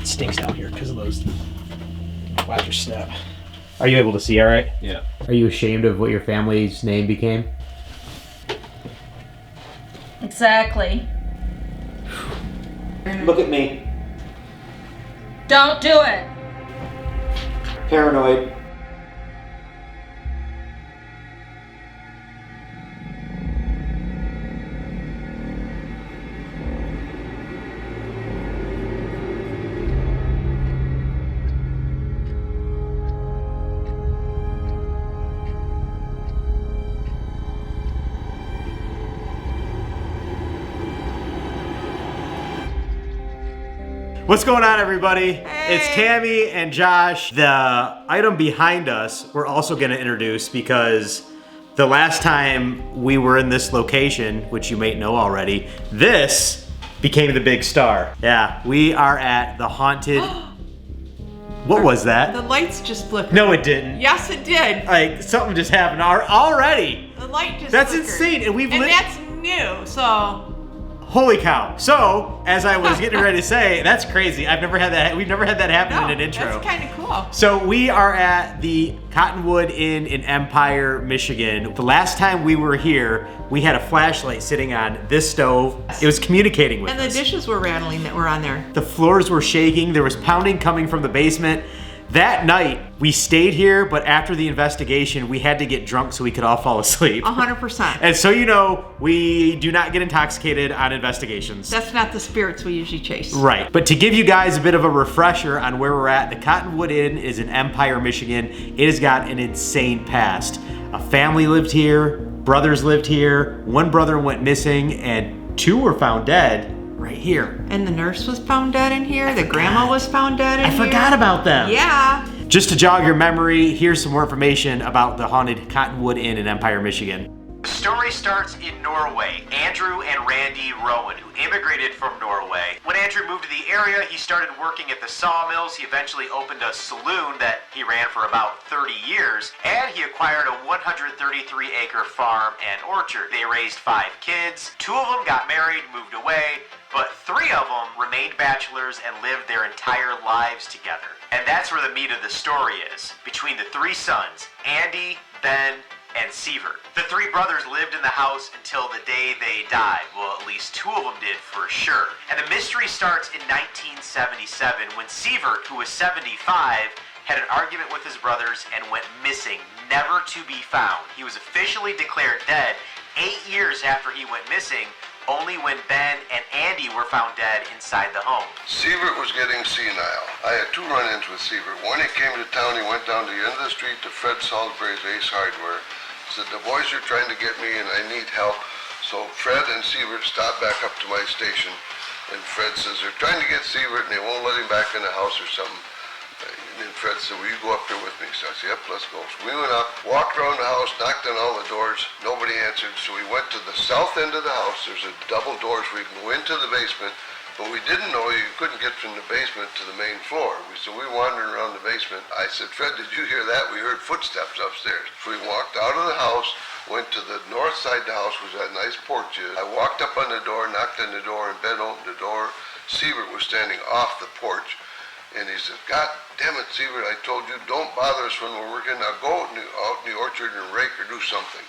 It stinks down here because of those whacker step. Are you able to see all right? Yeah. Are you ashamed of what your family's name became? Exactly. Look at me. Don't do it. Paranoid. What's going on, everybody? Hey. It's Tammy and Josh. The item behind us we're also going to introduce because the last time we were in this location, which you may know already, this became the big star. Yeah, we are at the haunted... What was that? The lights just flickered. No, it didn't. Yes, it did. Like, something just happened already. The light just That's flickered. insane. And that's new, so... Holy cow. So, as I was getting ready to say, that's crazy. We've never had that happen in an intro. That's kind of cool. So we are at the Cottonwood Inn in Empire, Michigan. The last time we were here, we had a flashlight sitting on this stove. It was communicating with us. And the dishes were rattling that were on there. The floors were shaking. There was pounding coming from the basement. That night, we stayed here, but after the investigation, we had to get drunk so we could all fall asleep. 100%. And so you know, we do not get intoxicated on investigations. That's not the spirits we usually chase. Right. But to give you guys a bit of a refresher on where we're at, the Cottonwood Inn is in Empire, Michigan. It has got an insane past. A family lived here, brothers lived here, one brother went missing, and two were found dead right here. And the nurse was found dead in here. The grandma was found dead in here. I forgot about them. Yeah. Just to jog your memory, here's some more information about the haunted Cottonwood Inn in Empire, Michigan. The story starts in Norway. Andrew and Randy Rowan, who immigrated from Norway. When Andrew moved to the area, he started working at the sawmills. He eventually opened a saloon that he ran for about 30 years, and he acquired a 133-acre farm and orchard. They raised 5 kids. 2 of them got married, moved away, but 3 of them remained bachelors and lived their entire lives together. And that's where the meat of the story is, between the 3 sons, Andy, Ben, and Sievert. The 3 brothers lived in the house until the day they died. Well, at least 2 of them did for sure. And the mystery starts in 1977 when Sievert, who was 75, had an argument with his brothers and went missing, never to be found. He was officially declared dead 8 years after he went missing, only when Ben and Andy were found dead inside the home. Sievert was getting senile. I had 2 run-ins with Sievert. One, he came to town, he went down to the end of the street to Fred Salisbury's Ace Hardware. Said, the boys are trying to get me and I need help. So Fred and Sievert stopped back up to my station. And Fred says, they're trying to get Sievert and they won't let him back in the house or something. And then Fred said, will you go up there with me? So I said, yep, let's go. So we went up, walked around the house, knocked on all the doors. Nobody answered. So we went to the south end of the house. There's a double doors where you can go into the basement. But we didn't know you couldn't get from the basement to the main floor. So we wandered around the basement. I said, Fred, did you hear that? We heard footsteps upstairs. So we walked out of the house, went to the north side of the house, which that nice porch is. I walked up on the door, knocked on the door, and Ben opened the door. Sievert was standing off the porch. And he said, God damn it, Sievert, I told you, don't bother us when we're working. Now go out in the orchard and rake or do something.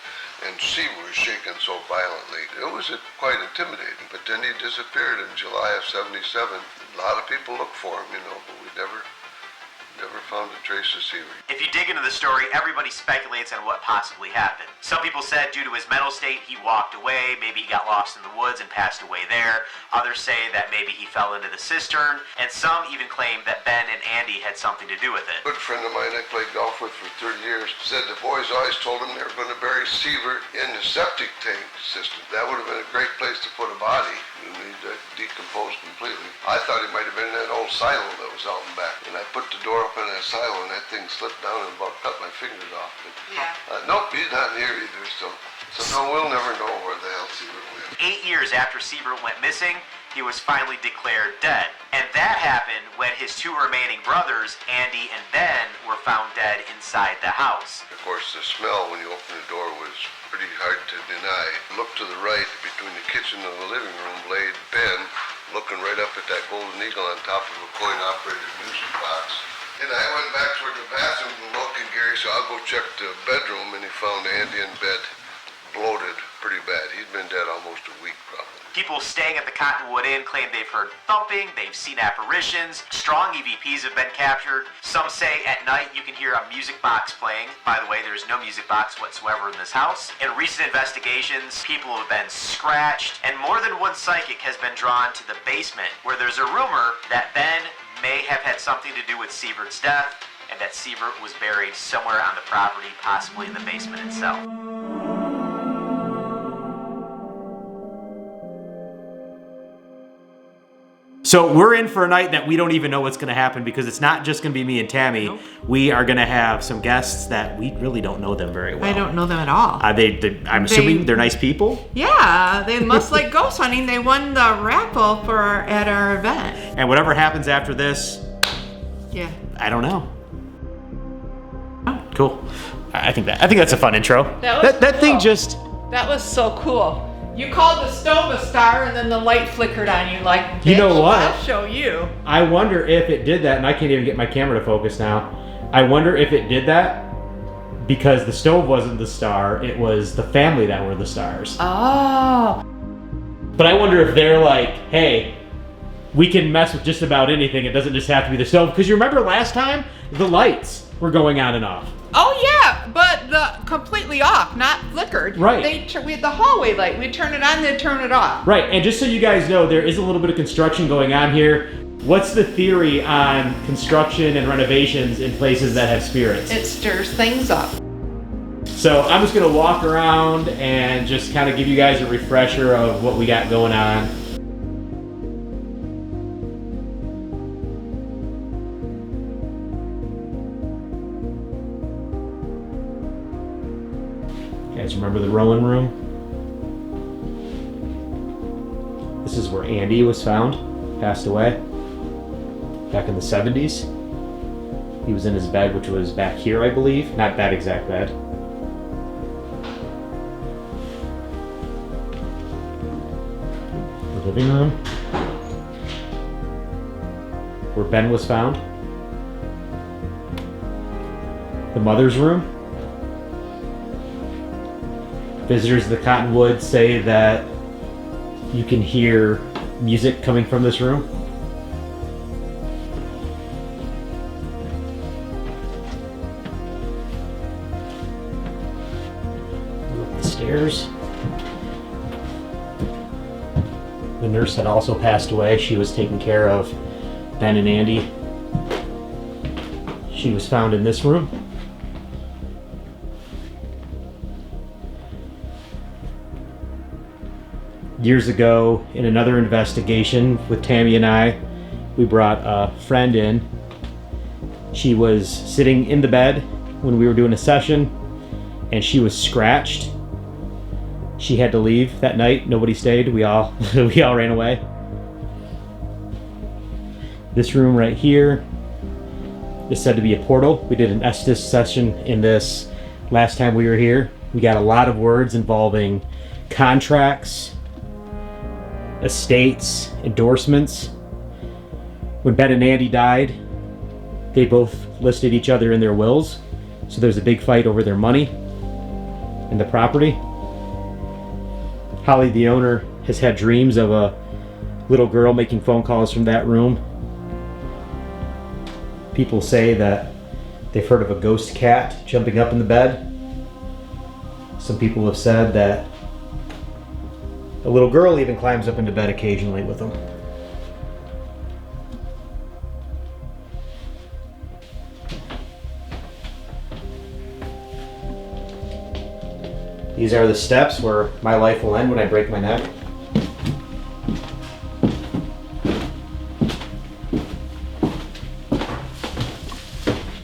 And Sievert was shaking so violently. It was quite intimidating. But then he disappeared in July of '77. A lot of people looked for him, but we never found a trace of Sievert. If you dig into the story, everybody speculates on what possibly happened. Some people said due to his mental state, he walked away, maybe he got lost in the woods and passed away there. Others say that maybe he fell into the cistern, and some even claim that Ben and Andy had something to do with it. A good friend of mine I played golf with for 30 years said the boys always told him they were going to bury Sievert in the septic tank system. That would have been a great place to put a body. He'd decomposed completely. I thought he might have been in that old silo that was out in back. And I put the door up in that silo and that thing slipped down and about cut my fingers off. But, nope, he's not here either. So no, we'll never know where the hell Sievert went. 8 years after Sievert went missing, he was finally declared dead. And that happened when his 2 remaining brothers, Andy and Ben, were found dead inside the house. Of course, the smell when you open the door was pretty hard to deny. Look to the right, between the kitchen and the living room, laid Ben looking right up at that golden eagle on top of a coin-operated music box. And I went back toward the bathroom to look, and Gary said, I'll go check the bedroom, and he found Andy in bed, bloated pretty bad. He'd been dead almost a week, probably. People staying at the Cottonwood Inn claim they've heard thumping, they've seen apparitions, strong EVPs have been captured. Some say at night you can hear a music box playing. By the way, there's no music box whatsoever in this house. In recent investigations, people have been scratched, and more than one psychic has been drawn to the basement, where there's a rumor that Ben may have had something to do with Sievert's death, and that Sievert was buried somewhere on the property, possibly in the basement itself. So we're in for a night that we don't even know what's going to happen, because it's not just going to be me and Tammy. Nope. We are going to have some guests that we really don't know them very well. I don't know them at all. I'm assuming they're nice people? Yeah, they must like ghost hunting. They won the raffle at our event. And whatever happens after this, yeah, I don't know. Cool. I think that's a fun intro. That cool. thing just... That was so cool. You called the stove a star, and then the light flickered on you like, bitch, you know what? I'll show you. I wonder if it did that, and I can't even get my camera to focus now. I wonder if it did that because the stove wasn't the star, it was the family that were the stars. Oh. But I wonder if they're like, hey, we can mess with just about anything. It doesn't just have to be the stove. Because you remember last time, the lights were going on and off. Oh yeah, but the completely off, not flickered. Right. We had the hallway light. We'd turn it on, they'd turn it off. Right, and just so you guys know, there is a little bit of construction going on here. What's the theory on construction and renovations in places that have spirits? It stirs things up. So I'm just gonna walk around and just kind of give you guys a refresher of what we got going on. You guys remember the Rowan room? This is where Andy was found, passed away, back in the 70s. He was in his bed, which was back here, I believe. Not that exact bed. The living room, where Ben was found. The mother's room. Visitors to the Cottonwood say that you can hear music coming from this room. Up the stairs. The nurse had also passed away. She was taking care of Ben and Andy. She was found in this room. Years ago, in another investigation with Tammy and I, we brought a friend in. She was sitting in the bed when we were doing a session, and she was scratched. She had to leave that night. Nobody stayed. We all ran away. This room right here is said to be a portal. We did an Estes session in this last time we were here. We got a lot of words involving contracts, estates, endorsements. When Ben and Andy died, they both listed each other in their wills. So there's a big fight over their money and the property. Holly, the owner, has had dreams of a little girl making phone calls from that room. People say that they've heard of a ghost cat jumping up in the bed. Some people have said that a little girl even climbs up into bed occasionally with them. These are the steps where my life will end when I break my neck.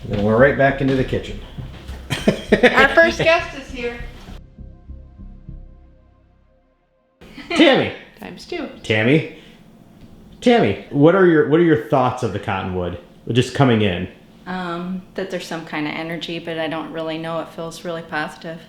And then we're right back into the kitchen. Our first guest is here. Tammy. Times two. Tammy, what are your thoughts of the Cottonwood? Just coming in. That there's some kind of energy, but I don't really know. It feels really positive.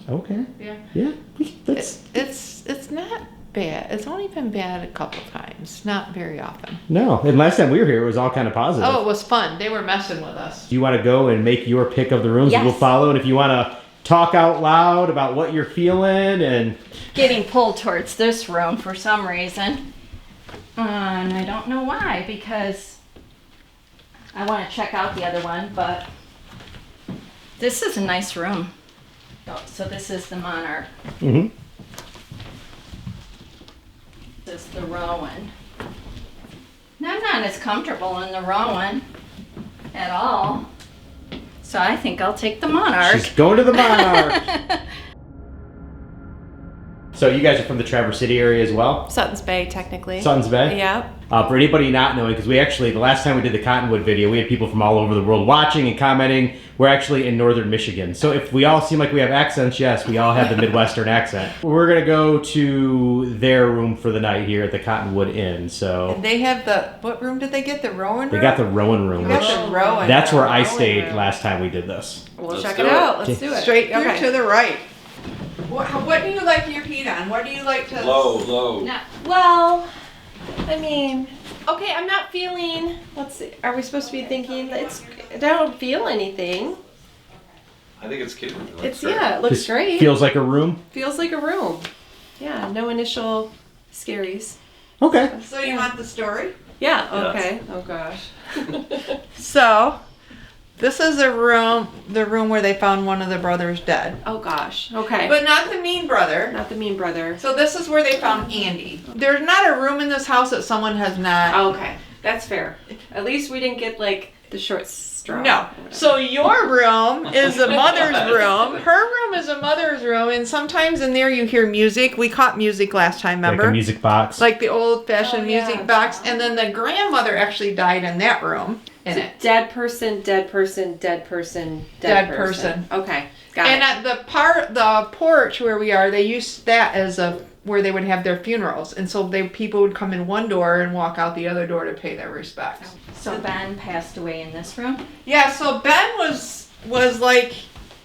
Okay. Yeah. Yeah. It's not bad. It's only been bad a couple times, not very often. No, and last time we were here, it was all kind of positive. Oh, it was fun. They were messing with us. Do you want to go and make your pick of the rooms? Yes. We'll follow, and if you want to talk out loud about what you're feeling and... Getting pulled towards this room for some reason. And I don't know why, because I want to check out the other one, but this is a nice room. Oh, so this is the Monarch. Mm-hmm. This is the Rowan. Now, I'm not as comfortable in the Rowan at all. So I think I'll take the Monarch. She's going to the Monarch. So you guys are from the Traverse City area as well? Sutton's Bay, technically. Sutton's Bay? Yeah. For anybody not knowing, because we actually, the last time we did the Cottonwood video, we had people from all over the world watching and commenting. We're actually in northern Michigan. So if we all seem like we have accents, yes, we all have the Midwestern accent. We're going to go to their room for the night here at the Cottonwood Inn. So And they have the, what room did they get? The Rowan room? they got the Rowan room, They got which the Rowan. that's where I Rowan stayed room. last time we did this. We'll Let's check do it it. out. Let's do it. Straight through Okay. to the right. What do you like your feet on? What do you like to... Low. No. Well, I mean, okay, I'm not feeling. Let's see. Are we supposed to be thinking that it's? I don't feel anything. I think it's cute. It looks It's great. yeah, it looks Just great. feels like a room. Feels like a room. Yeah, no initial scaries. Okay. So you want the story? Yeah. Yes. Okay. Oh gosh. So, this is the room where they found one of the brothers dead. Oh gosh. Okay. But not the mean brother. not the mean brother. So this is where they found Andy. There's not a room in this house that someone has not... Okay, that's fair. At least we didn't get like the short straw. No. So your room is a mother's room. Her room is a mother's room, and sometimes in there you hear music. We caught music last time, Like remember? a music box. Like the old-fashioned Oh, yeah. music box. And then the grandmother actually died in that room. In it. Dead person, dead person, dead person, Dead dead person. Okay, got And it. at the porch where we are, they used that as where they would have their funerals. And so people would come in one door and walk out the other door to pay their respects. So Ben passed away in this room? Yeah, so Ben was like,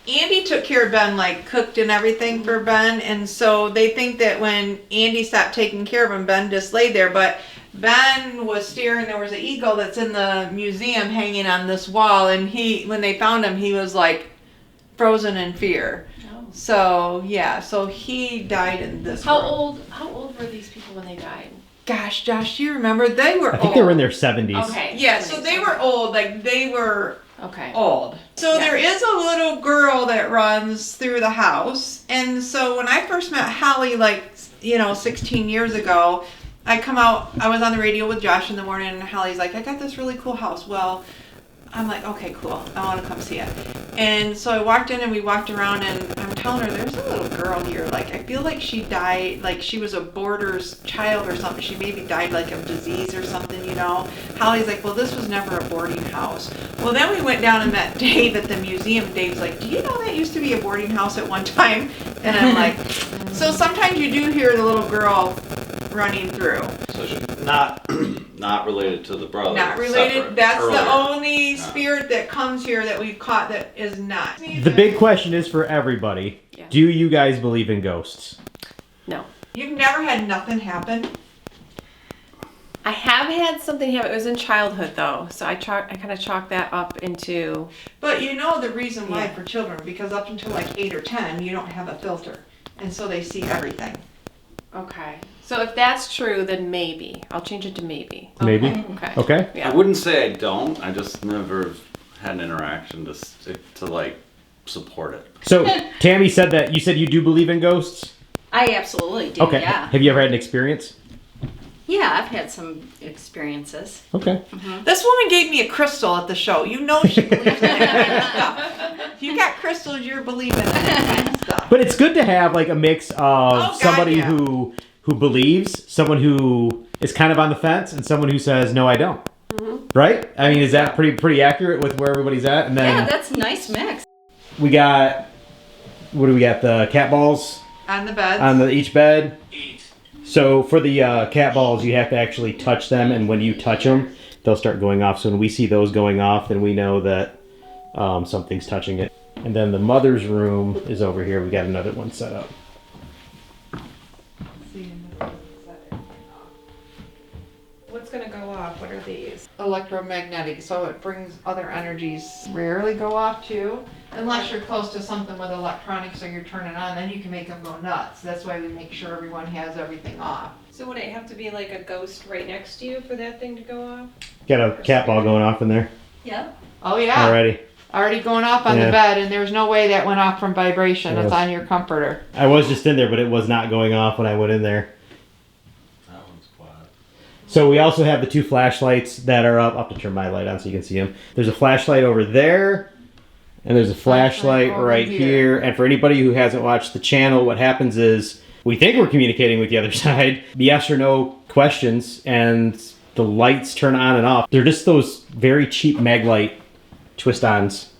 Andy took care of Ben, like cooked and everything for Ben. And so they think that when Andy stopped taking care of him, Ben just laid there. But Ben was staring, there was an eagle that's in the museum hanging on this wall. And when they found him, he was like frozen in fear. Oh. So yeah, so he died in this How room. old were these people when they died? Gosh, Josh, do you remember? They were I think old. they were in their 70s. Okay. Yeah, so they were old. Like they were Okay. old. So Yeah. there is a little girl that runs through the house. And so when I first met Holly, 16 years ago, I was on the radio with Josh in the morning, and Holly's like, I got this really cool house. Well, I'm like, okay, cool. I want to come see it. And so I walked in and we walked around, and I'm telling her, there's a little girl here. Like, I feel like she died, like she was a boarder's child or something. She maybe died like of disease or something, you know. Holly's like, well, this was never a boarding house. Well, then we went down and met Dave at the museum. Dave's like, do you know that used to be a boarding house at one time? And I'm like, so sometimes you do hear the little girl running through. So she's not related to the brother. Not related. Separate. That's the Earlier. only spirit that comes here that we've caught that is not. The big question is for everybody. Yeah. Do you guys believe in ghosts? No. You've never had nothing happen? I have had something happen. It was in childhood though, so I kind of chalk that up into. But you know the reason why Yeah. for children, because up until like 8 or 10, you don't have a filter. And so they see everything. Okay. So if that's true, then maybe I'll change it to maybe. Maybe. Okay. Okay. Yeah. I wouldn't say I don't. I just never had an interaction to like support it. So Tammy said that you said you do believe in ghosts? I absolutely do, Okay. yeah. Have you ever had an experience? Yeah, I've had some experiences. Okay. This woman gave me a crystal at the show. You know she believes in that kind of stuff. If you got crystals, you're believing in that kind of stuff. But it's good to have like a mix of God, somebody yeah. who believes, someone who is kind of on the fence, and someone who says, no, I don't. Right? I mean, is that pretty accurate with where everybody's at? And then Yeah, that's a nice mix. we got, what do we got? The cat balls On the bed. on each bed. So for the cat balls, you have to actually touch them, and when you touch them, they'll start going off. So when we see those going off, then we know that something's touching it. And then the mother's room is over here. We got another one set up. What's gonna go off? What are these? Electromagnetic, so it brings other energies. Rarely go off too, unless you're close to something with electronics or you're turning on, then you can make them go nuts. That's why we make sure everyone has everything off. So would it have to be like a ghost right next to you for that thing to go off? Got a cat ball going off in there Yep. Oh yeah, already. already going off on Yeah. the bed, and there's no way that went off from vibration. It's on your comforter. I was just in there, but it was not going off when I went in there. That one's quiet. So we also have the 2 flashlights that are up. I'll have to turn my light on so you can see them. There's a flashlight over there, and there's a flashlight over right here. here. And for anybody who hasn't watched the channel, what happens is we think we're communicating with the other side. Yes or no questions, and the lights turn on and off. They're just those very cheap mag light twist-ons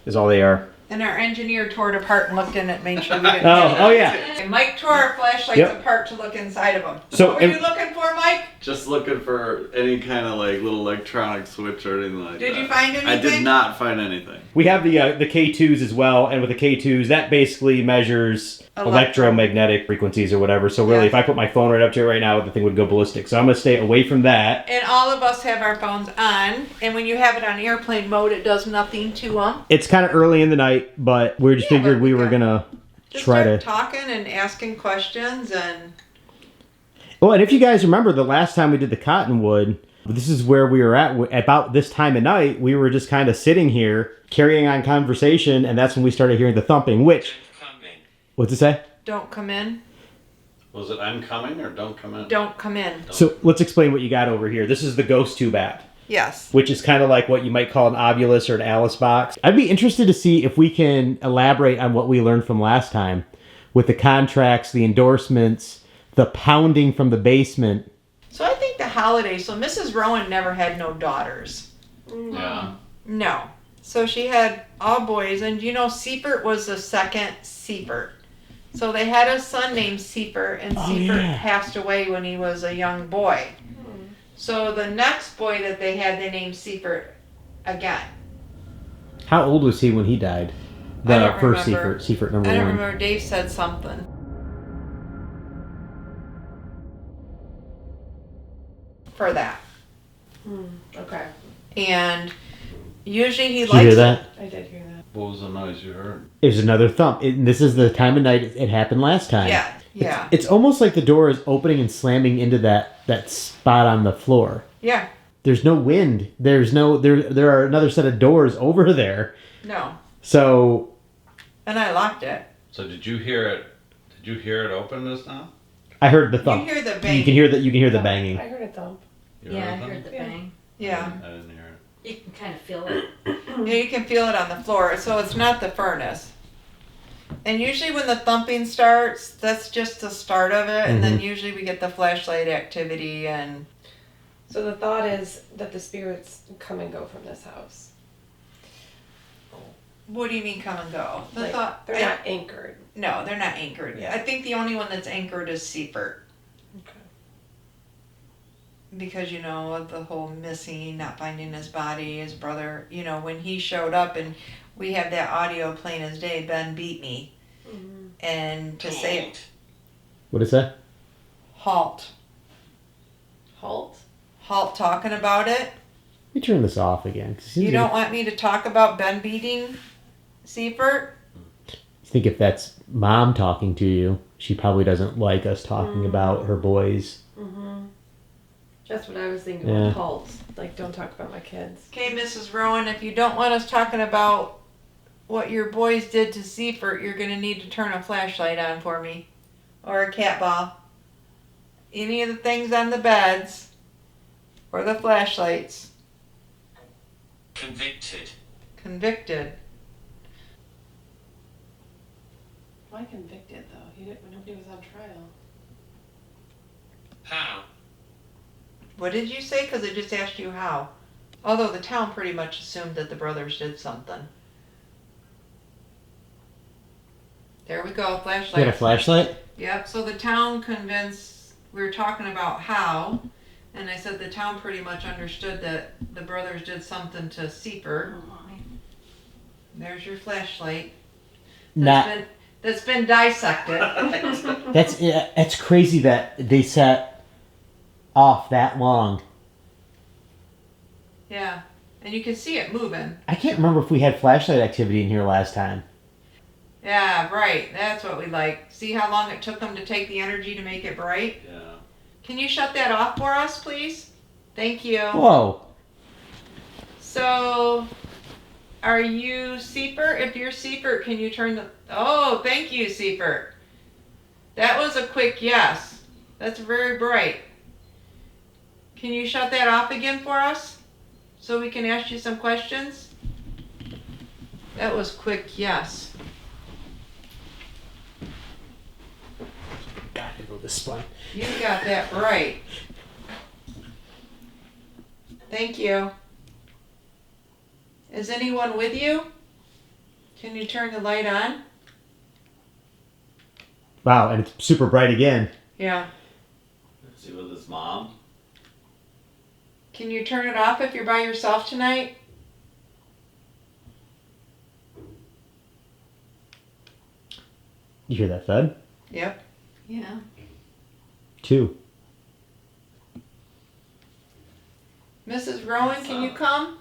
is all they are. And our engineer tore it apart and looked in it, made sure we didn't. Oh yeah. And Mike tore our flashlights Yep. apart to look inside of them. So, What were and- you looking for, Mike? Just looking for any kind of like little electronic switch or anything like that. Did you find anything? I did not find anything. We have the K2s as well, and with the K2s, that basically measures electromagnetic frequencies or whatever. So really, Yeah. if I put my phone right up to it right now, the thing would go ballistic. So I'm going to stay away from that. And all of us have our phones on, and when you have it on airplane mode, it does nothing to them. It's kind of early in the night, but we just Yeah, figured but we we were got- going to Just try start to... talking and asking questions, and Well, and if you guys remember the last time we did the Cottonwood, this is where we were at about this time of night. We were just kind of sitting here carrying on conversation, and that's when we started hearing the thumping, which... What's it say? don't come in. Was it I'm coming or don't come in? Don't come in. So let's explain what you got over here. This is the ghost tube app, Yes. which is kind of like what you might call an Ovulus or an Alice box. I'd be interested to see if we can elaborate on what we learned from last time with the contracts, the endorsements, the pounding from the basement. So I think the holidays, so Mrs. Rowan never had no daughters. Yeah. No. So she had all boys, and you know, Seifert was the second Seifert. So they had a son named Seifert, and Seifert yeah. passed away when he was a young boy. So the next boy that they had, they named Seifert again. How old was he when he died? I The don't first remember. Seifert number I don't one. remember. Dave said something. For that. Okay. And usually he Did you likes hear it. that? I did hear that. What was the noise you heard? It was another thump. And this is the time of night it happened last time. Yeah, yeah, It's almost like the door is opening and slamming into that spot on the floor. yeah. There's no wind. There are another set of doors over there. No. So And I locked it. So did you hear it? Did you hear it open just now? I heard the You thump. hear the bang. You can hear the banging. I heard a thump. You Yeah, I that? heard the Yeah. bang. Yeah. I didn't hear it. You can kind of feel it. Yeah, you can feel it on the floor, so it's not the furnace. And usually when the thumping starts, that's just the start of it, and then usually we get the flashlight activity and So the thought is that the spirits come and go from this house. what do you mean come and go? The Like, thought, they're not anchored. No, they're not anchored. Yeah. I think the only one that's anchored is Seifert. Okay. Because, you know, of the whole missing, not finding his body, his brother, you know, when he showed up and we have that audio plain as day, Ben beat me. And to say, What is that? halt. Halt? Halt talking about it. Let me turn this off again. 'Cause it seems You like- don't want me to talk about Ben beating Seifert? I think if that's mom talking to you, she probably doesn't like us talking about her boys. That's what I was thinking Yeah. with halt. Like, don't talk about my kids. Okay, Mrs. Rowan, if you don't want us talking about what your boys did to Seifert, you're going to need to turn a flashlight on for me. Or a cat ball. Any of the things on the beds. Or the flashlights. Convicted. Convicted. Why convicted, though? Nobody was on trial. How? What did you say? Because I just asked you how. Although the town pretty much assumed that the brothers did something. There we go, flashlight. You got a flashlight? Yep, so the town convinced, we were talking about how, and I said the town pretty much understood that the brothers did something to Seifert. There's your flashlight. That's been dissected. That's crazy that they sat off that long. Yeah. And you can see it moving. I can't remember if we had flashlight activity in here last time. Yeah, right. That's what we like. See how long it took them to take the energy to make it bright? Yeah. Can you shut that off for us, please? Thank you. Whoa. So, are you Seifert? If you're Seifert, can you turn the... Oh, thank you, Seifert. That was a quick yes. That's very bright. Can you shut that off again for us? So we can ask you some questions? That was quick yes. Gotta go this spine. You got that right. Thank you. Is anyone with you? Can you turn the light on? Wow, and it's super bright again. Yeah. Is he with his mom? Can you turn it off if you're by yourself tonight? You hear that thud? Yep. Yeah. 2. Mrs. Rowan, can you come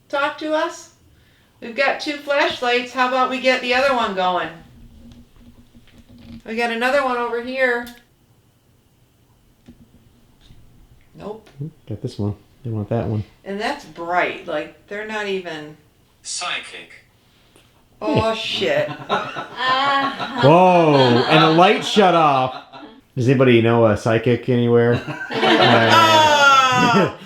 talk to us? We've got 2 flashlights. How about we get the other one going? We got another one over here. Nope. Got this one. They want that one. And that's bright. Like, they're not even... Psychic. Oh, shit. Whoa! And the light shut off. Does anybody know a psychic anywhere? Oh!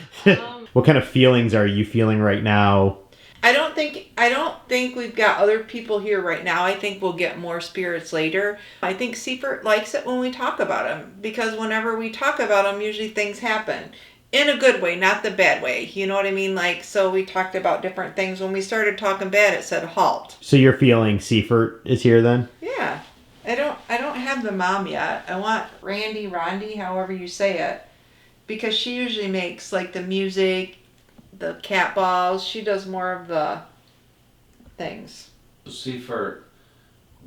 What kind of feelings are you feeling right now? I don't think we've got other people here right now. I think we'll get more spirits later. I think Seifert likes it when we talk about him, because whenever we talk about him, usually things happen. In a good way, not the bad way. You know what I mean? Like, so we talked about different things. When we started talking bad, it said halt. So you're feeling Seifert is here then? Yeah. I don't have the mom yet. I want Rondi, however you say it. Because she usually makes like the music, the cat balls. She does more of the things. Seifert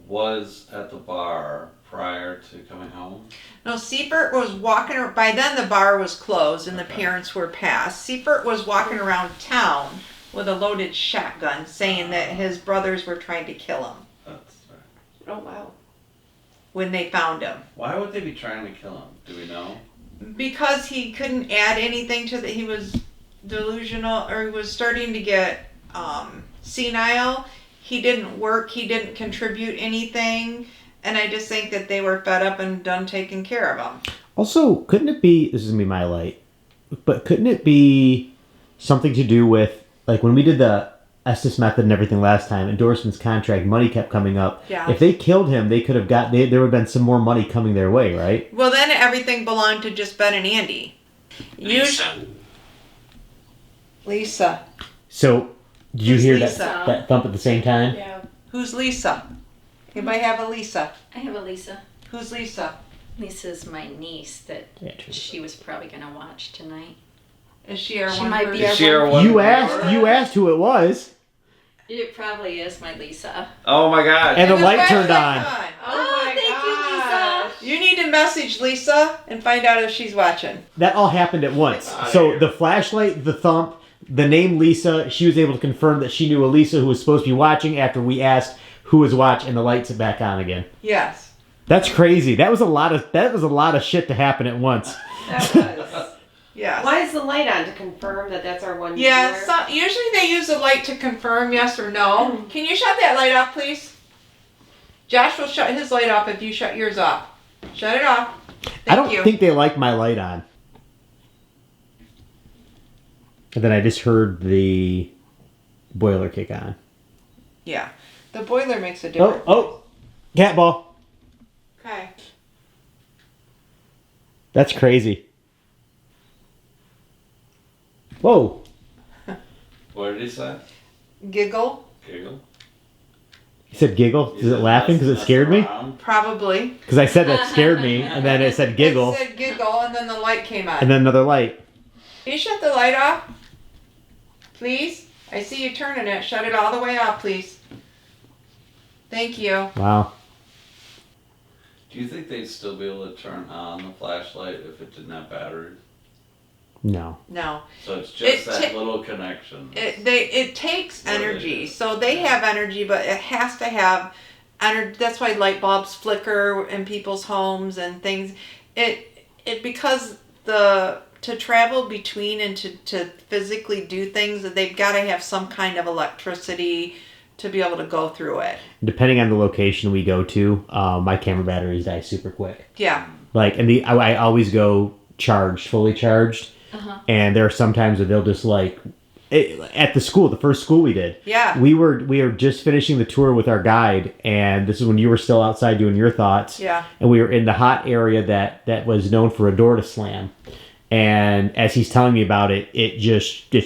was at the bar prior to coming home. No, Seifert was walking. By then, the bar was closed and the Okay. parents were passed. Seifert was walking around town with a loaded shotgun, saying that his brothers were trying to kill him That's right. Oh wow. when they found him. Why would they be trying to kill him? Do we know? Because he couldn't add anything to he was delusional, or he was starting to get senile. He didn't work. He didn't contribute anything. And I just think that they were fed up and done taking care of him. Also, couldn't it be, this is going to be my light, but couldn't it be something to do with, like when we did the Estes Method and everything last time, endorsements, contract, money kept coming up. Yeah. If they killed him, they could have there would have been some more money coming their way, right? Well, then everything belonged to just Ben and Andy. Lisa. So, did you Who's hear Lisa? that thump at the same time? Yeah. Who's Lisa? Anybody have a Lisa? I have a Lisa. Who's Lisa? Lisa's my niece that Yeah, true. she was probably going to watch tonight. Is she our She one might person? be our Is she our one? You asked who it was, It probably is my Lisa. Oh my god. and the light flashlight's turned on. Oh my thank gosh. You need to message Lisa and find out if she's watching. That all happened at once. Outta So here. the flashlight, the thump, the name Lisa, she was able to confirm that she knew a Lisa who was supposed to be watching after we asked who was watching, and the lights are back on again. Yes. That's crazy. That was a lot of shit to happen at once. That was. Yes. Why is the light on to confirm that that's our one? Yeah, viewer? so, usually they use the light to confirm yes or no. Can you shut that light off, please? Josh will shut his light off if you shut yours off. Shut it off. I don't Thank you. think they like my light on. And then I just heard the boiler kick on. Yeah. The boiler makes a difference. Oh, cat ball. Okay. That's crazy. Whoa. What did he say? Giggle? Giggle? You said giggle? Is it laughing because it scared me? Probably. Because I said that scared me, and then it said giggle, It said giggle, and then the light came on. and then another light. Can you shut the light off? Please? I see you turning it. Shut it all the way off, please. Thank you. Wow. Do you think they'd still be able to turn on the flashlight if it didn't have batteries? No. No. So it's just It that ta- little connection. It takes What it energy. is. So they have energy, but it has to have energy. That's why light bulbs flicker in people's homes and things. It because to travel between and to physically do things, that they've got to have some kind of electricity to be able to go through it. Depending on the location we go to, my camera batteries die super quick. Yeah. Like, and I always go charged, fully charged. And there are some times where they'll just at the first school we did. Yeah. We were just finishing the tour with our guide, and this is when you were still outside doing your thoughts. Yeah. And we were in the hot area that was known for a door to slam. And as he's telling me about it, it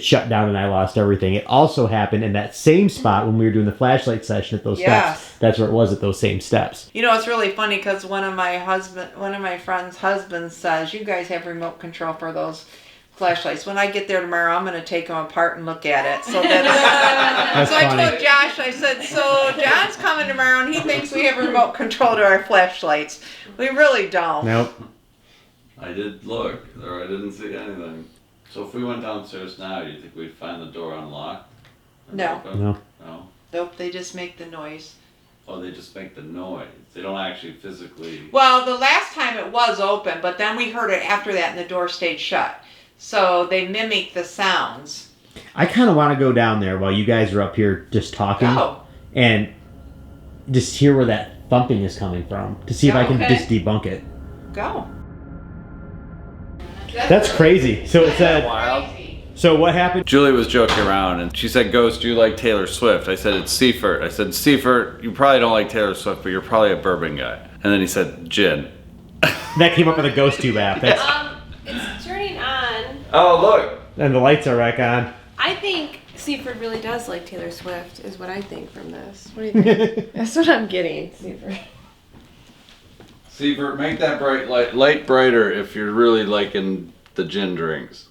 shut down and I lost everything. It also happened in that same spot when we were doing the flashlight session at those Yes. steps. That's where it was, at those same steps. You know, it's really funny because one of my friend's husbands says, "You guys have remote control for those flashlights. When I get there tomorrow, I'm going to take them apart and look at it." So That's so I funny. told Josh, I said, "So John's coming tomorrow and he thinks we have remote control to our flashlights. We really don't." Nope. I did look, or I didn't see anything. So if we went downstairs now, do you think we'd find the door unlocked? No. No. No? Nope, they just make the noise. Oh, they just make the noise. They don't actually physically... Well, the last time it was open, but then we heard it after that and the door stayed shut. So they mimic the sounds. I kind of want to go down there while you guys are up here just talking. Go. And just hear where that thumping is coming from to see if I can Okay. just debunk it. Go. That's crazy. So it's wild? So what happened? Julie was joking around and she said, "Ghost, do you like Taylor Swift?" I said, "It's Seifert." I said, "Seifert, you probably don't like Taylor Swift, but you're probably a bourbon guy." And then he said, "Gin." That came up with a ghost tube app. That's, It's turning on. Oh, look. and the lights are back on. I think Seaford really does like Taylor Swift, is what I think from this. What do you think? That's what I'm getting, Seaford. Seifert, make that light brighter if you're really liking the gin drinks.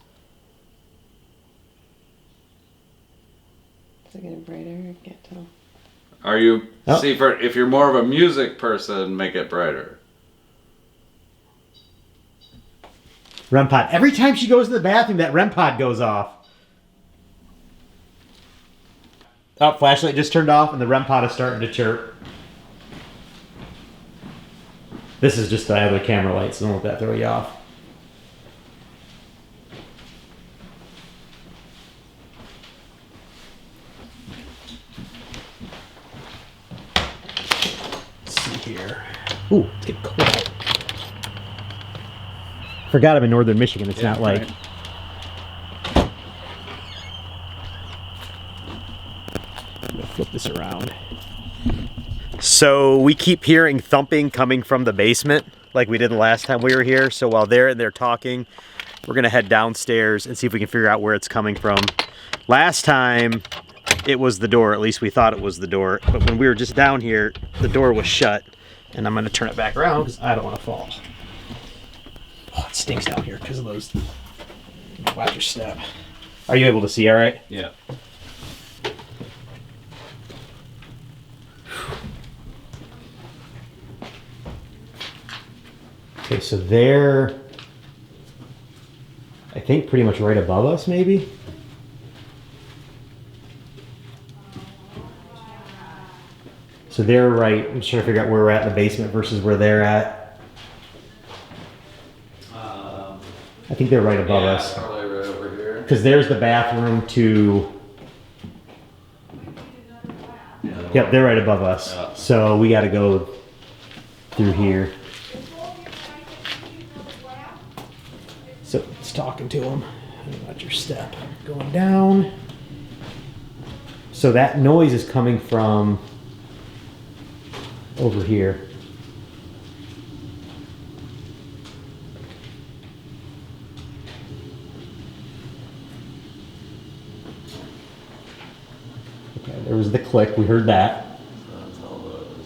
Is it getting brighter? I can't tell. Are you, Oh. Seifert, if you're more of a music person, make it brighter. REM pod. Every time she goes to the bathroom, that REM pod goes off. Oh, flashlight just turned off and the REM pod is starting to chirp. This is just the other camera light, so don't let that throw you off. Let's see here. Ooh, it's getting cold out. Forgot I'm in northern Michigan. It's not like... right. I'm gonna flip this around. So we keep hearing thumping coming from the basement like we did the last time we were here. So while they're in there talking, we're gonna head downstairs and see if we can figure out where it's coming from. Last time it was the door, at least we thought it was the door. But when we were just down here, the door was shut. And I'm gonna turn it back around because I don't wanna fall. Oh, it stinks down here because of those. Watch your step. Are you able to see all right? Yeah. Okay, so they're, I think, pretty much right above us, maybe? So they're right, I'm just trying to figure out where we're at in the basement versus where they're at. I think they're right above us. Probably right over here. Because there's the bathroom to, yep, they're right above us. Yeah. So we gotta go through here. So it's talking to him. Watch your step. Going down. So that noise is coming from over here. Okay, there was the click. We heard that. That's all those.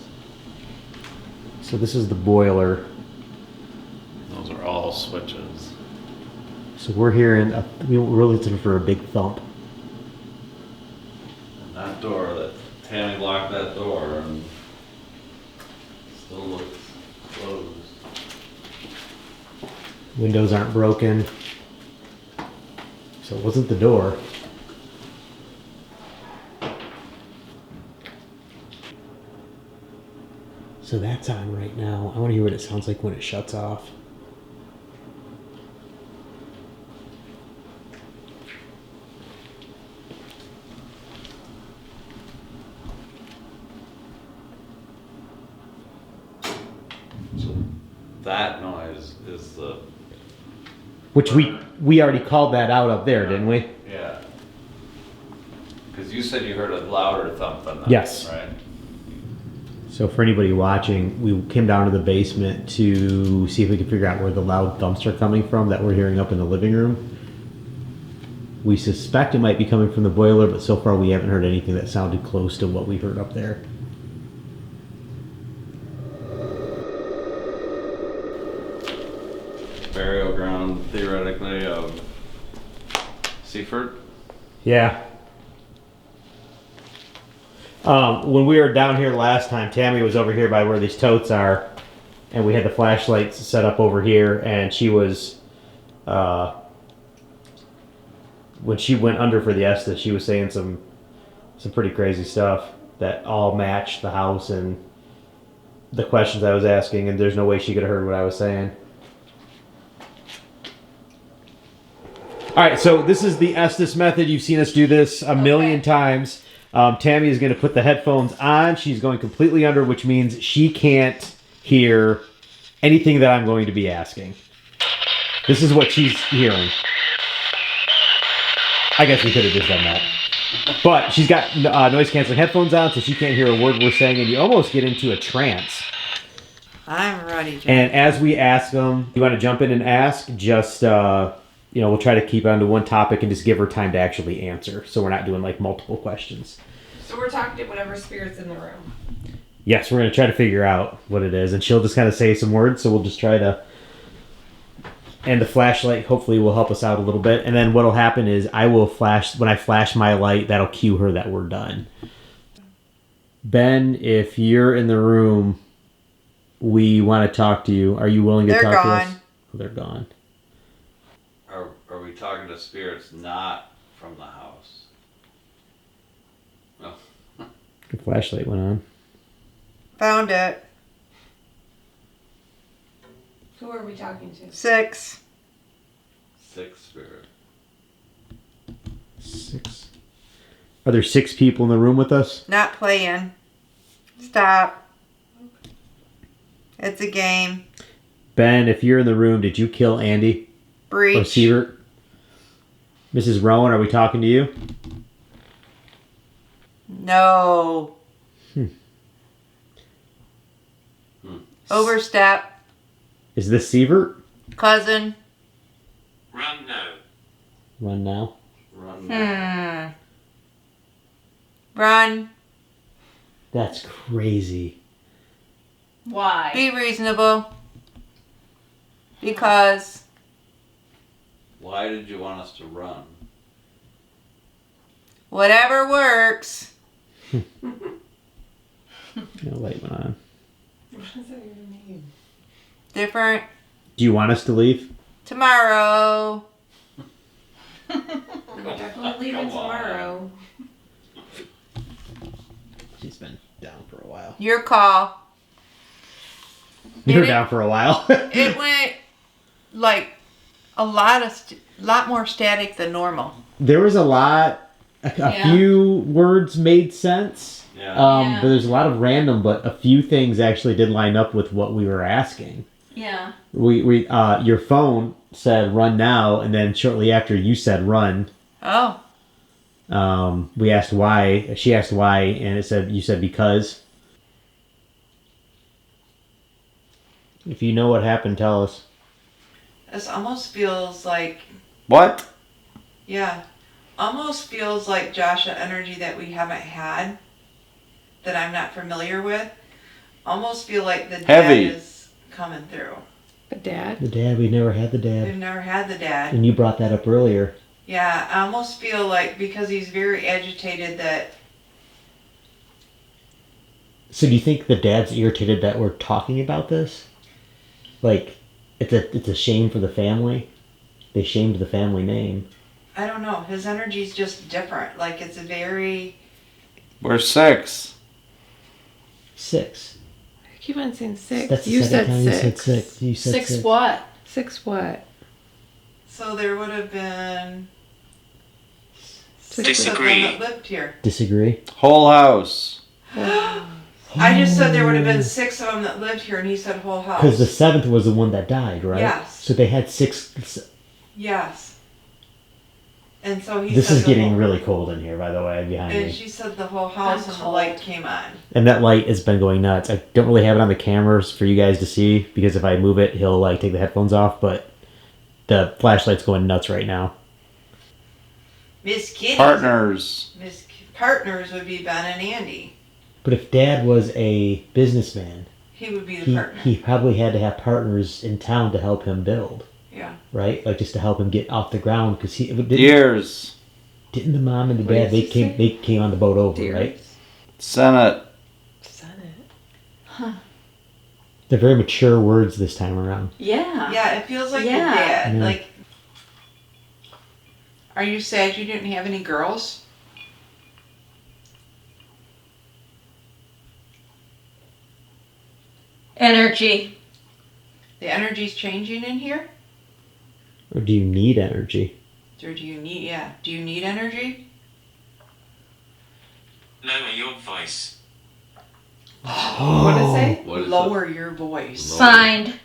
So this is the boiler. Those are all switches. So we're hearing, we're listening for a big thump. And that door, that Tammy locked that door and still looks closed. Windows aren't broken. So it wasn't the door. So that's on right now. I want to hear what it sounds like when it shuts off. That noise is the... Which we already called that out up there, didn't we? Yeah. Because you said you heard a louder thump than that. Yes. Right? So for anybody watching, we came down to the basement to see if we could figure out where the loud thumps are coming from that we're hearing up in the living room. We suspect it might be coming from the boiler, but so far we haven't heard anything that sounded close to what we heard up there. Burial ground, theoretically, of Seaford. Yeah. When we were down here last time, Tammy was over here by where these totes are, and we had the flashlights set up over here, and she was, when she went under for the Estes, she was saying some pretty crazy stuff that all matched the house and the questions I was asking, and there's no way she could have heard what I was saying. All right, so this is the Estes method. You've seen us do this a million times. Tammy is going to put the headphones on. She's going completely under, which means she can't hear anything that I'm going to be asking. This is what she's hearing. I guess we could have just done that. But she's got noise-canceling headphones on, so she can't hear a word we're saying, and you almost get into a trance. I'm ready, John. And as we ask them, you want to jump in and ask, just... we'll try to keep on to one topic and just give her time to actually answer. So we're not doing like multiple questions. So we're talking to whatever spirit's in the room. Yes, we're going to try to figure out what it is. And she'll just kind of say some words. So we'll just try to... And the flashlight hopefully will help us out a little bit. And then what'll happen is I will flash... When I flash my light, that'll cue her that we're done. Ben, if you're in the room, we want to talk to you. Are you willing to talk to us? Oh, they're gone. Are we talking to spirits not from the house? Oh. The flashlight went on. Found it. Who are we talking to? 6. 6 spirit. 6. Are there 6 people in the room with us? Not playing. Stop. It's a game. Ben, if you're in the room, did you kill Andy? Breach. Or Siebert? Mrs. Rowan, are we talking to you? No. Overstep. Is this Siebert? Cousin. Run now. Run now. Run now. Run. That's crazy. Why? Be reasonable. Because... Why did you want us to run? whatever works. No light went on. What does that even mean? Different Do you want us to leave? tomorrow. We're definitely leaving tomorrow. She's been down for a while. Your call. You're it- down for a while. It went like a lot more static than normal. There was a Yeah. few words made sense. Yeah. Yeah. But there's a lot of random, but a few things actually did line up with what we were asking. Yeah. We your phone said run now, and then shortly after you said run. Oh. We asked why. She asked why, and you said because. If you know what happened, tell us. This almost feels like, What? yeah, almost feels like Joshua energy that we haven't had, that I'm not familiar with. Almost feel like the Heavy. dad is coming through. A dad? The dad, we never had the We've dad. never had the dad. And you brought that up earlier. Yeah, I almost feel like because he's very agitated that, So do you think the dad's irritated that we're talking about this? Like, it's a shame for the family? They shamed the family name. I don't know. His energy's just different. Like, it's very... We're 6. 6. I keep on saying 6. That's the You second said time 6. you said 6. You said 6 what? 6 what? So there would have been... 6 Disagree. That lived here. Disagree. Whole house. I just said there would have been 6 of them that lived here, and he said whole house. Because the 7th was the one that died, right? Yes. So they had 6. Yes. And so he This said is the getting whole, really cold in here, by the way, behind and me. she said the whole house I'm and the cold. light came on. And that light has been going nuts. I don't really have it on the cameras for you guys to see, because if I move it, he'll like take the headphones off, but the flashlight's going nuts right now. Miss Kitty. Partners. Partners would be Ben and Andy. But if Dad was a businessman, He would be the partner. he probably had to have partners in town to help him build, Yeah. right? Like just to help him get off the ground, because Years. didn't the mom and the What dad does he say? they came on the boat over, Dear. right? Senate. Senate. They're very mature words this time around. Yeah. Yeah, it feels like Yeah. your dad. Yeah. Like, are you sad you didn't have any girls? Energy. The energy's changing in here? Or do you need energy? Or do you need, yeah. Do you need energy? Lower your voice. What did it say? What is Lower your voice. Lower. Find.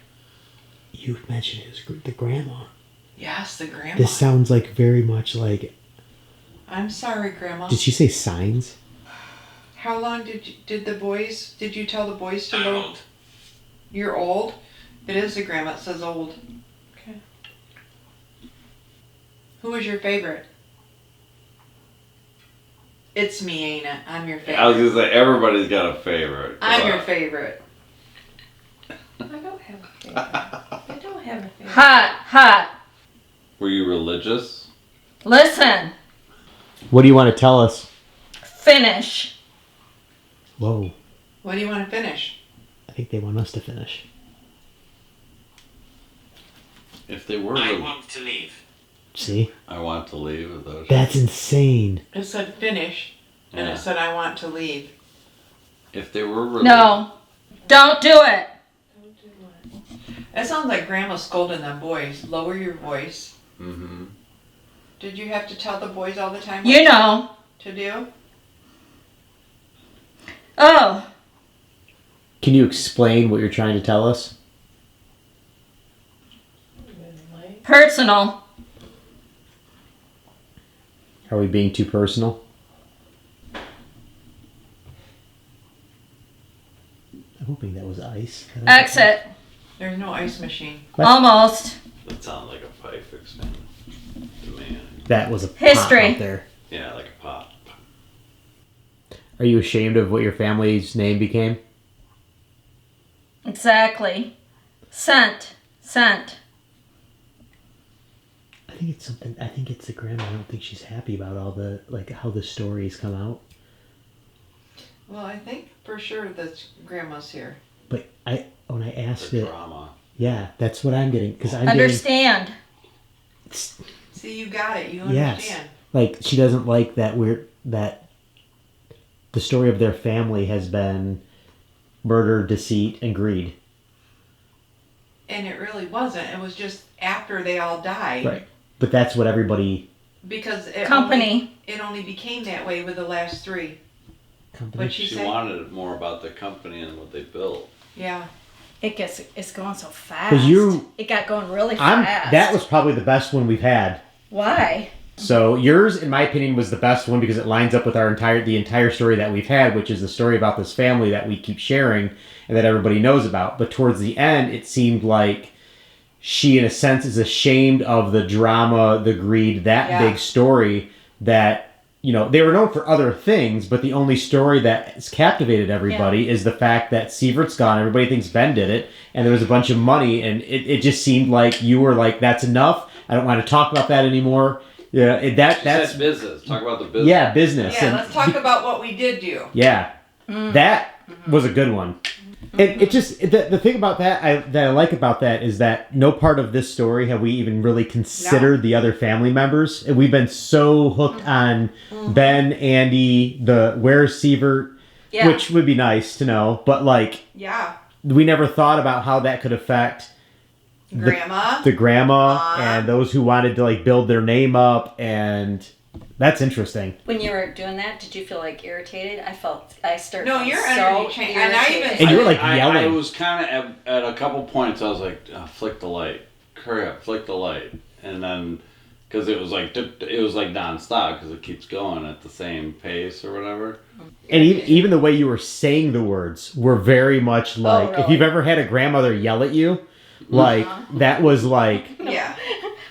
You mentioned it was the grandma. Yes, the grandma. This sounds like very much like. I'm sorry, Grandma. Did she say signs? How long did you tell the boys to I'm load? old. You're old? It is the grandma. It says old. Okay. Who was your favorite? It's me, ain't it? I'm your favorite. I was gonna say everybody's got a favorite. I'm your favorite. I don't have a favorite. I don't have a favorite. Hot. Hot. Were you religious? Listen. What do you want to tell us? Finish. Whoa. What do you want to finish? I think they want us to finish. If they were, I want to leave. See? I want to leave. Is that what That's insane. It said finish, and Yeah. it said I want to leave. If they were religious. No. Don't do it. That sounds like Grandma scolding them boys. Lower your voice. Mm-hmm. Did you have to tell the boys all the time You know. to do? Oh. Can you explain what you're trying to tell us? Personal. Are we being too personal? I'm hoping that was ice. Exit. There's no ice machine. What? Almost. That sounds like a pipe expander to me. That was a History. pop out there. Yeah, like a pop. Are you ashamed of what your family's name became? Exactly. Scent. Scent. I think it's something. I think it's the grandma. I don't think she's happy about all the how the stories come out. Well, I think for sure that Grandma's here. But when I asked The it, drama. yeah, that's what I'm getting because I'm Understand. See, you got it. You Yes. understand. like she doesn't like that that the story of their family has been murder, deceit, and greed. And it really wasn't. It was just after they all died. Right. But that's what everybody. Because it Company. it only became that way with the last 3. Company. But she She said, wanted more about the company and what they built. yeah. It's going so fast. 'Cause It got going really I'm. fast. That was probably the best one we've had. Why? So yours, in my opinion, was the best one because it lines up with the entire story that we've had, which is the story about this family that we keep sharing and that everybody knows about. But towards the end, it seemed like she, in a sense, is ashamed of the drama, the greed, that Yeah. big story that, they were known for other things, but the only story that has captivated everybody is the fact that Sievert's gone. Everybody thinks Ben did it, and there was a bunch of money, and it just seemed like you were like, that's enough. I don't want to talk about that anymore. Yeah, that's That's business. Talk about the business. yeah, business. Yeah, And let's talk about what we did do. yeah, that was a good one. And it just the thing about that I like about that is that no part of this story have we even really considered the other family members. And we've been so hooked on Ben, Andy, where's Sievert, which would be nice to know, but like we never thought about how that could affect the grandma and those who wanted to like build their name up, and that's interesting. When you were doing that, did you feel like irritated? I started. No, your energy changed, and you were like yelling. I was kind of at a couple points. I was like, "Flick the light, hurry up, flick the light," and then because it was like nonstop because it keeps going at the same pace or whatever. And even the way you were saying the words were very much like if you've ever had a grandmother yell at you, like that was like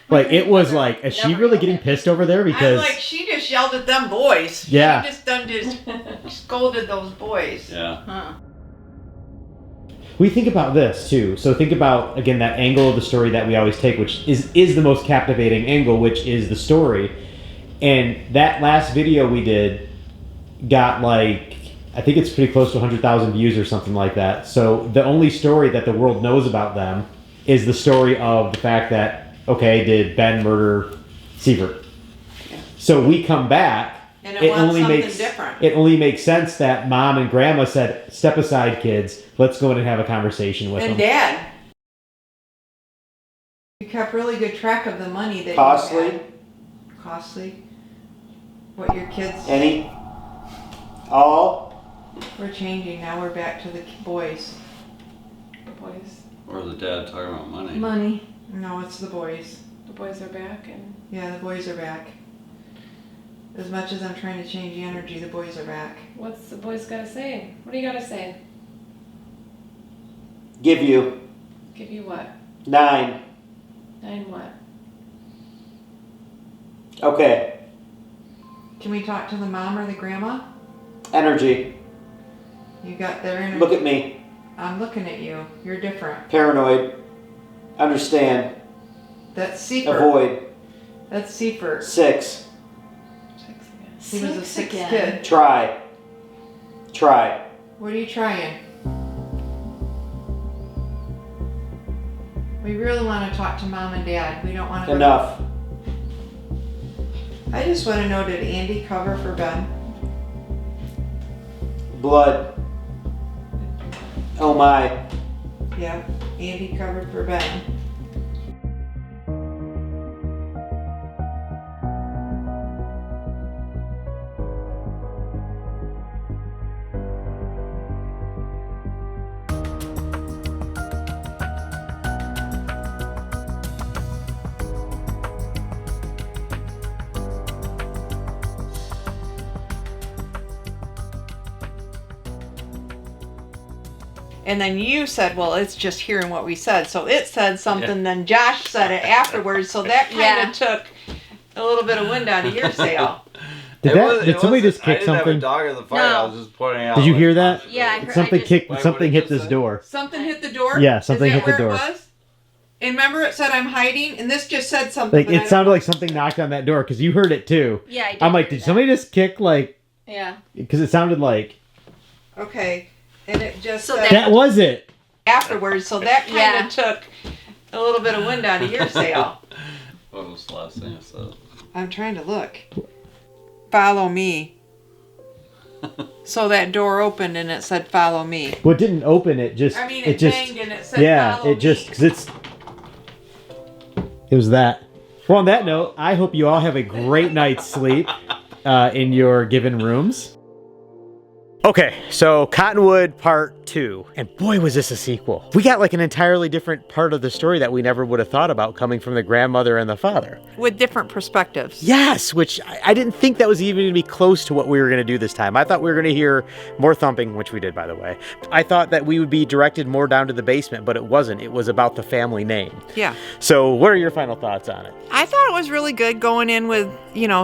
like it was like, is she really getting pissed over there? Because I'm like, she just yelled at them boys. Yeah. She just scolded those boys. Yeah. We think about this too. So think about again that angle of the story that we always take, which is the most captivating angle, which is the story. And that last video we did got like, I think it's pretty close to 100,000 views or something like that. So the only story that the world knows about them is the story of the fact that, okay, did Ben murder Sievert? Yeah. So we come back, and it only makes different. It only makes sense that Mom and Grandma said, "Step aside, kids. Let's go in and have a conversation with them." And Dad, you kept really good track of the money that Costly. you had. Costly. What your kids. Any. All. We're changing now. We're back to the boys. The boys. Or the dad talking about money. Money. No, it's the boys. The boys are back and. Yeah, the boys are back. As much as I'm trying to change the energy, the boys are back. What's the boys gotta say? What do you gotta say? Give you. Give you what? 9. 9 what? Okay. Can we talk to the mom or the grandma? Energy. You got their energy. Look at me. I'm looking at you. You're different. Paranoid. Understand. That's Seifert. Avoid. That's Seifert. 6. He was a 6 again. kid. Try. What are you trying? We really want to talk to Mom and Dad. We don't want to. Enough. I just want to know, did Andy cover for Ben? Blood. Oh my. Yeah, Andy covered for Ben. And then you said, well, it's just hearing what we said. So it said something, then Josh said it afterwards. So that kind of took a little bit of wind out of your sail. Did somebody just kick I didn't have something? a dog in the fight. No. I was just pointing out. Did you hear that? Yeah, I heard. Something hit this door. Something hit the door? Yeah, something Is that hit the where door. It was? And remember it said I'm hiding? And this just said something. Like it sounded like something knocked on that door because you heard it too. Yeah, I did. I'm like, did somebody just kick like? Yeah. Because it sounded like. Okay. And it just So said That was it. afterwards. So that kind of took a little bit of wind out of your sail. What was the last thing I said? I'm trying to look. Follow me. So that door opened and it said follow me. Well, it didn't open. It just. I mean, it just. banged and it said Yeah, follow it just me. because it's. It was that. Well, on that note, I hope you all have a great night's sleep in your given rooms. Okay, so Cottonwood Part 2. And boy, was this a sequel. We got like an entirely different part of the story that we never would have thought about coming from the grandmother and the father. With different perspectives. Yes, which I didn't think that was even going to be close to what we were going to do this time. I thought we were going to hear more thumping, which we did, by the way. I thought that we would be directed more down to the basement, but it wasn't. It was about the family name. Yeah. So what are your final thoughts on it? I thought it was really good going in with,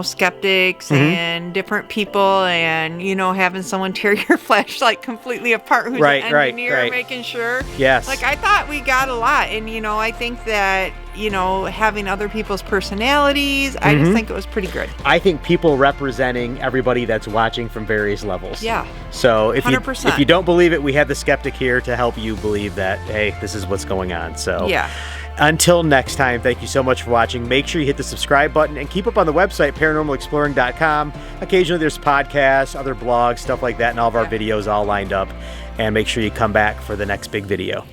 skeptics and different people and, having someone tear tear your flashlight completely apart, who's Right, an right, engineer, right. making sure. Yes. Like, I thought we got a lot. And, you know, I think that, you know, having other people's personalities, I just think it was pretty good. I think people representing everybody that's watching from various levels. Yeah. So if 100%. you don't believe it, we have the skeptic here to help you believe that, hey, this is what's going on. So Yeah. until next time, thank you so much for watching. Make sure you hit the subscribe button and keep up on the website, paranormalexploring.com. Occasionally there's podcasts, other blogs, stuff like that, and all of our videos all lined up. And make sure you come back for the next big video.